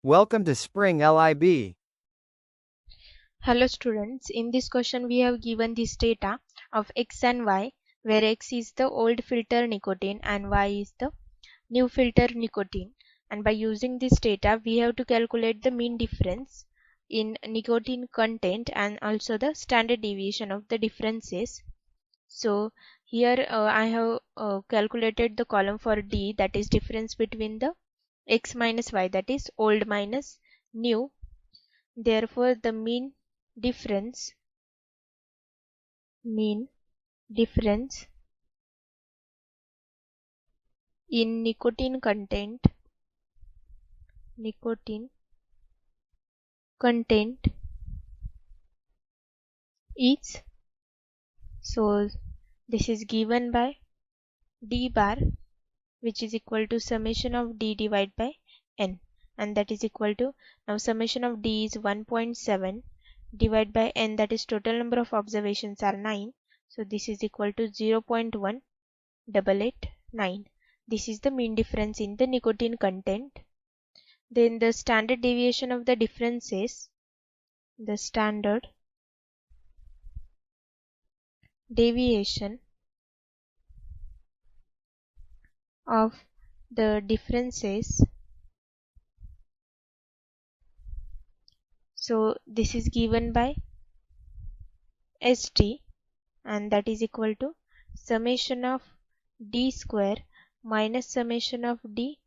Welcome to Spring LIB. Hello students, in this question we have given this data of x and y, where x is the old filter nicotine and y is the new filter nicotine. And by using this data we have to calculate the mean difference in nicotine content and also the standard deviation of the differences. So here I have calculated the column for D, that is difference between the x minus y, that is old minus new. Therefore the mean difference in nicotine content is, so this is given by d bar, which is equal to summation of d divided by n, and that is equal to, now summation of d is 1.7 divided by n, that is total number of observations are 9, so this is equal to 0.1889. This is the mean difference in the nicotine content. Then the standard deviation of the differences, the standard deviation of the differences, so this is given by st, and that is equal to summation of d square minus summation of d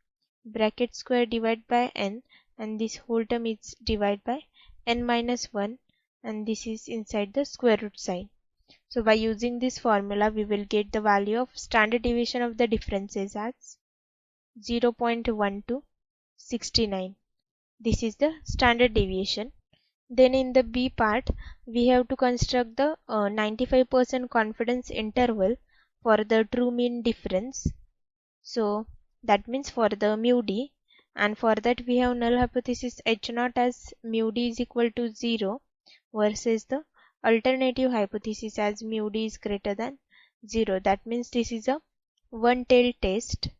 bracket square divided by n, and this whole term is divided by n minus 1, and this is inside the square root sign. So by using this formula we will get the value of standard deviation of the differences as 0.1269. This is the standard deviation. Then in the B part we have to construct the 95% confidence interval for the true mean difference. So that means for the mu d, and for that we have null hypothesis H0 as mu d is equal to 0 versus the alternative hypothesis as mu d is greater than 0. That means this is a one-tailed test.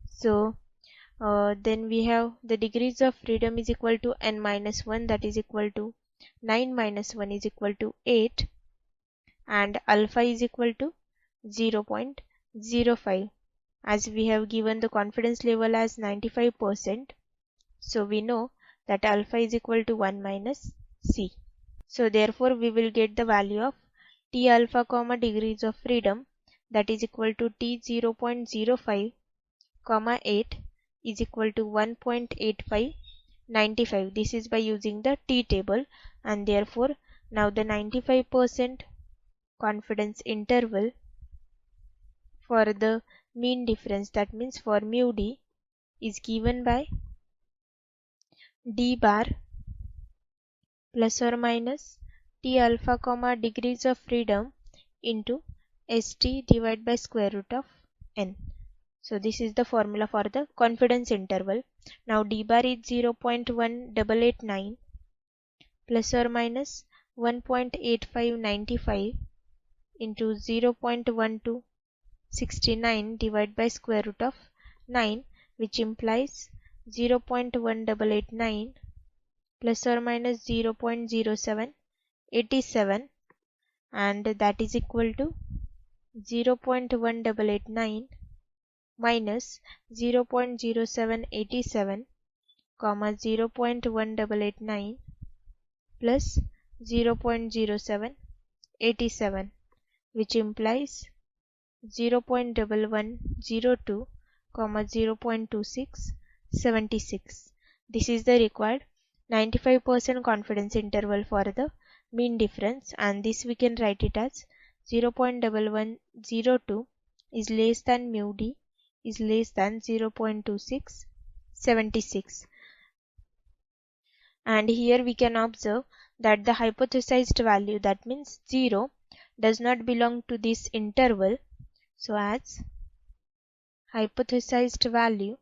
So then we have the degrees of freedom is equal to n minus 1, that is equal to 9 minus 1 is equal to 8, and alpha is equal to 0.05. As we have given the confidence level as 95%, so we know that alpha is equal to 1 minus c. So therefore we will get the value of T alpha comma degrees of freedom, that is equal to T 0.05 comma 8 is equal to 1.8595. This is by using the T table, and therefore now the 95% confidence interval for the mean difference, that means for mu d, is given by d bar plus or minus T alpha comma degrees of freedom into st divided by square root of n. So this is the formula for the confidence interval. Now d bar is 0.1889 plus or minus 1.8595 into 0.1269 divided by square root of 9, which implies 0.1889 plus or minus 0.0787, and that is equal to 0.1889 minus 0.0787 comma 0.1889 plus 0.0787, which implies 0.1102 comma 0.2676. This is the required 95% confidence interval for the mean difference, and this we can write it as 0.1102 is less than mu d is less than 0.2676. And here we can observe that the hypothesized value, that means 0, does not belong to this interval. So as hypothesized value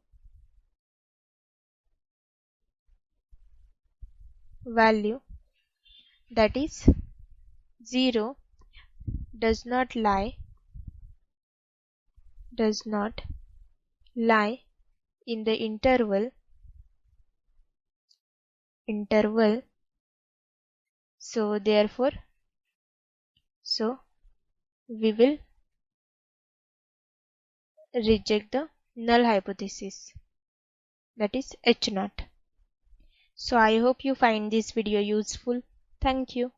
that is 0 does not lie lie in the interval so therefore we will reject the null hypothesis, that is H0. So I hope you find this video useful. Thank you.